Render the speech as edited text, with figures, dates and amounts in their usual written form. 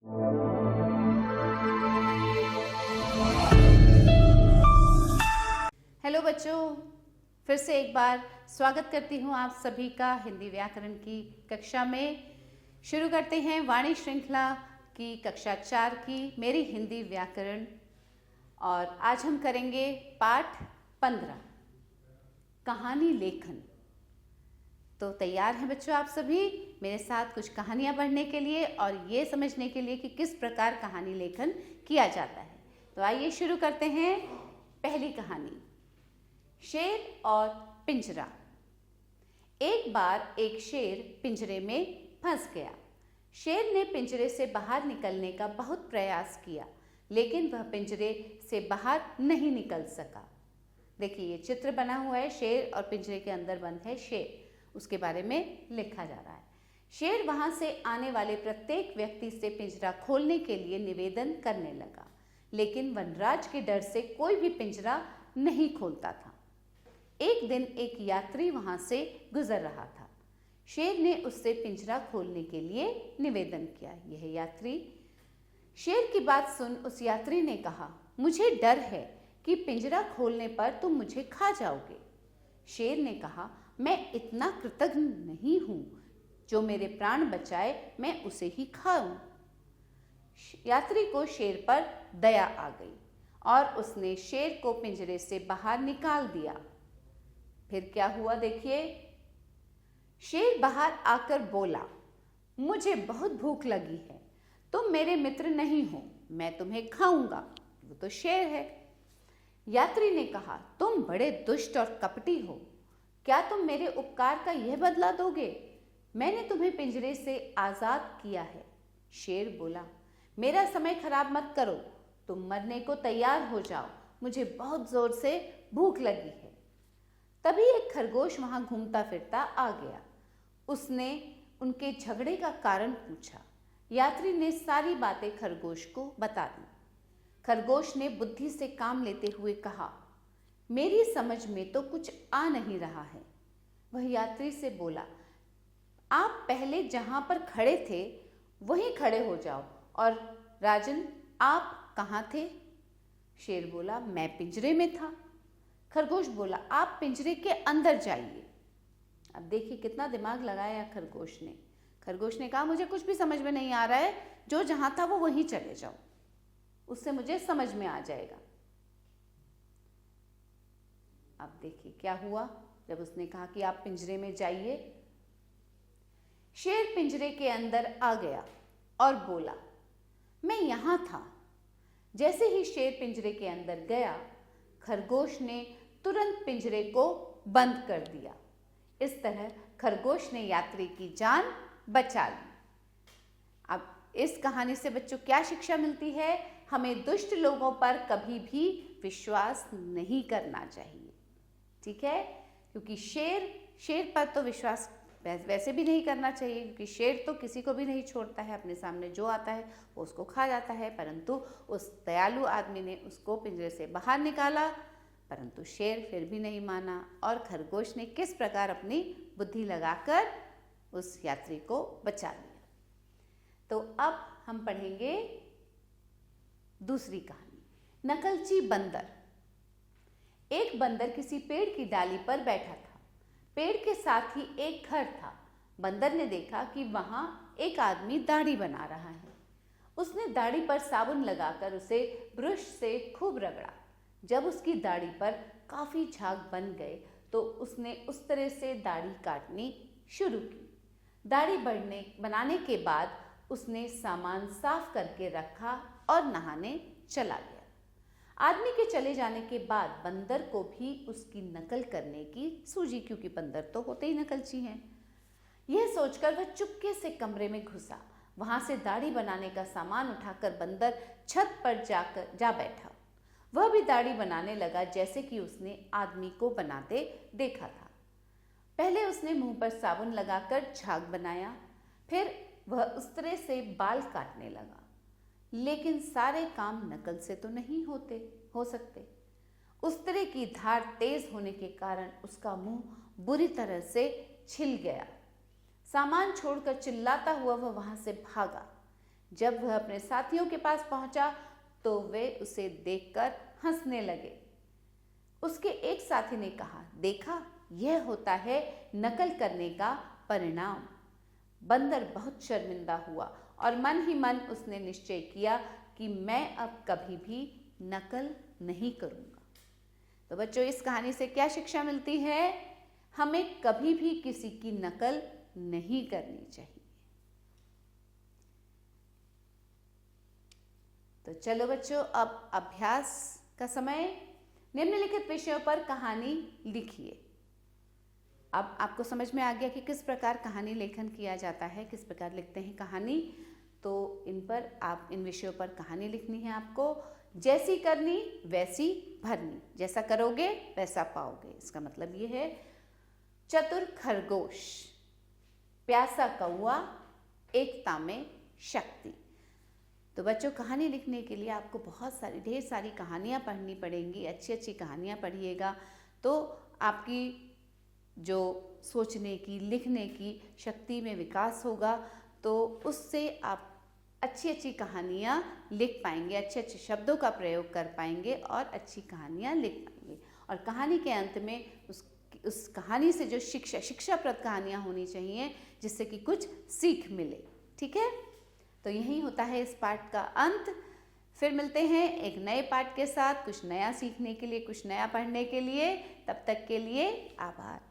Hello बच्चों, फिर से एक बार स्वागत करती हूँ आप सभी का हिंदी व्याकरण की कक्षा में। शुरू करते हैं वाणी श्रृंखला की कक्षा 4 की मेरी हिंदी व्याकरण। और आज हम करेंगे पाठ 15 कहानी लेखन। तो तैयार हैं बच्चों आप सभी मेरे साथ कुछ कहानियाँ पढ़ने के लिए और ये समझने के लिए कि किस प्रकार कहानी लेखन किया जाता है। तो आइए शुरू करते हैं। पहली कहानी, शेर और पिंजरा। एक बार एक शेर पिंजरे में फंस गया। शेर ने पिंजरे से बाहर निकलने का बहुत प्रयास किया, लेकिन वह पिंजरे से बाहर नहीं निकल सका। देखिए ये चित्र बना हुआ है, शेर और पिंजरे के अंदर बंद है शेर, उसके बारे में लिखा जा रहा है। शेर वहां से आने वाले प्रत्येक व्यक्ति से पिंजरा खोलने के लिए निवेदन करने लगा, लेकिन वनराज के डर से कोई भी पिंजरा नहीं खोलता था। एक दिन एक यात्री वहां से गुजर रहा था। शेर ने उससे पिंजरा खोलने के लिए निवेदन किया। यह यात्री शेर की बात सुन उस यात्री ने कहा, मुझे डर है कि पिंजरा खोलने पर तुम मुझे खा जाओगे। शेर ने कहा, मैं इतना कृतज्ञ नहीं हूं, जो मेरे प्राण बचाए मैं उसे ही खाऊं। यात्री को शेर पर दया आ गई और उसने शेर को पिंजरे से बाहर निकाल दिया। फिर क्या हुआ देखिए। शेर बाहर आकर बोला, मुझे बहुत भूख लगी है, तुम मेरे मित्र नहीं हो, मैं तुम्हें खाऊंगा। वो तो शेर है। यात्री ने कहा, तुम बड़े दुष्ट और कपटी हो, क्या तुम मेरे उपकार का यह बदला दोगे? मैंने तुम्हें पिंजरे से आजाद किया है। शेर बोला, मेरा समय खराब मत करो, तुम मरने को तैयार हो जाओ, मुझे बहुत जोर से भूख लगी है। तभी एक खरगोश वहां घूमता फिरता आ गया। उसने उनके झगड़े का कारण पूछा। यात्री ने सारी बातें खरगोश को बता दी। खरगोश ने बुद्धि से काम लेते हुए कहा, मेरी समझ में तो कुछ आ नहीं रहा है। वह यात्री से बोला, आप पहले जहां पर खड़े थे वहीं खड़े हो जाओ, और राजन आप कहाँ थे? शेर बोला, मैं पिंजरे में था। खरगोश बोला, आप पिंजरे के अंदर जाइए। अब देखिए कितना दिमाग लगाया खरगोश ने। खरगोश ने कहा, मुझे कुछ भी समझ में नहीं आ रहा है, जो जहां था वो वहीं चले जाओ, उससे मुझे समझ में आ जाएगा। अब देखिए क्या हुआ जब उसने कहा कि आप पिंजरे में जाइए। शेर पिंजरे के अंदर आ गया और बोला, मैं यहां था। जैसे ही शेर पिंजरे के अंदर गया, खरगोश ने तुरंत पिंजरे को बंद कर दिया। इस तरह खरगोश ने यात्री की जान बचा ली। अब इस कहानी से बच्चों क्या शिक्षा मिलती है? हमें दुष्ट लोगों पर कभी भी विश्वास नहीं करना चाहिए, ठीक है? क्योंकि शेर पर तो विश्वास वैसे भी नहीं करना चाहिए, क्योंकि शेर तो किसी को भी नहीं छोड़ता है, अपने सामने जो आता है वो उसको खा जाता है। परंतु उस दयालु आदमी ने उसको पिंजरे से बाहर निकाला, परंतु शेर फिर भी नहीं माना। और खरगोश ने किस प्रकार अपनी बुद्धि लगाकर उस यात्री को बचा लिया। तो अब हम पढ़ेंगे दूसरी कहानी, नकलची बंदर। एक बंदर किसी पेड़ की डाली पर बैठा था। पेड़ के साथ ही एक घर था। बंदर ने देखा कि वहां एक आदमी दाढ़ी बना रहा है। उसने दाढ़ी पर साबुन लगाकर उसे ब्रश से खूब रगड़ा। जब उसकी दाढ़ी पर काफी झाग बन गए तो उसने उस तरह से दाढ़ी काटनी शुरू की। दाढ़ी बनाने के बाद उसने सामान साफ करके रखा और नहाने चला गया। आदमी के चले जाने के बाद बंदर को भी उसकी नकल करने की सूझी, क्योंकि बंदर तो होते ही नकलची हैं। यह सोचकर वह चुपके से कमरे में घुसा। वहां से दाढ़ी बनाने का सामान उठाकर बंदर छत पर जा बैठा। वह भी दाढ़ी बनाने लगा जैसे कि उसने आदमी को बनाते देखा था। पहले उसने मुंह पर साबुन लगाकर झाग बनाया, फिर वह उस तरह से बाल काटने लगा। लेकिन सारे काम नकल से तो नहीं हो सकते। उस तरह की धार तेज होने के कारण उसका मुंह बुरी तरह से छिल गया। सामान छोड़कर चिल्लाता हुआ वह वहां से भागा। जब वह अपने साथियों के पास पहुंचा तो वे उसे देखकर हंसने लगे। उसके एक साथी ने कहा, देखा, यह होता है नकल करने का परिणाम। बंदर बहुत शर्मिंदा हुआ और मन ही मन उसने निश्चय किया कि मैं अब कभी भी नकल नहीं करूंगा। तो बच्चों, इस कहानी से क्या शिक्षा मिलती है? हमें कभी भी किसी की नकल नहीं करनी चाहिए। तो चलो बच्चों, अब अभ्यास का समय। निम्नलिखित विषयों पर कहानी लिखिए। अब आपको समझ में आ गया कि किस प्रकार कहानी लेखन किया जाता है, किस प्रकार लिखते हैं कहानी। तो इन विषयों पर कहानी लिखनी है आपको। जैसी करनी वैसी भरनी, जैसा करोगे वैसा पाओगे। इसका मतलब ये है, चतुर खरगोश, प्यासा कौआ, एकता में शक्ति। तो बच्चों, कहानी लिखने के लिए आपको ढेर सारी कहानियाँ पढ़नी पड़ेंगी। अच्छी अच्छी कहानियाँ पढ़िएगा तो आपकी जो सोचने की, लिखने की शक्ति में विकास होगा। तो उससे आप अच्छी अच्छी कहानियाँ लिख पाएंगे, अच्छे अच्छे शब्दों का प्रयोग कर पाएंगे और अच्छी कहानियाँ लिख पाएंगे। और कहानी के अंत में उस कहानी से जो शिक्षाप्रद कहानियाँ होनी चाहिए, जिससे कि कुछ सीख मिले। ठीक है, तो यही होता है इस पाठ का अंत। फिर मिलते हैं एक नए पाठ के साथ, कुछ नया सीखने के लिए, कुछ नया पढ़ने के लिए। तब तक के लिए आभार।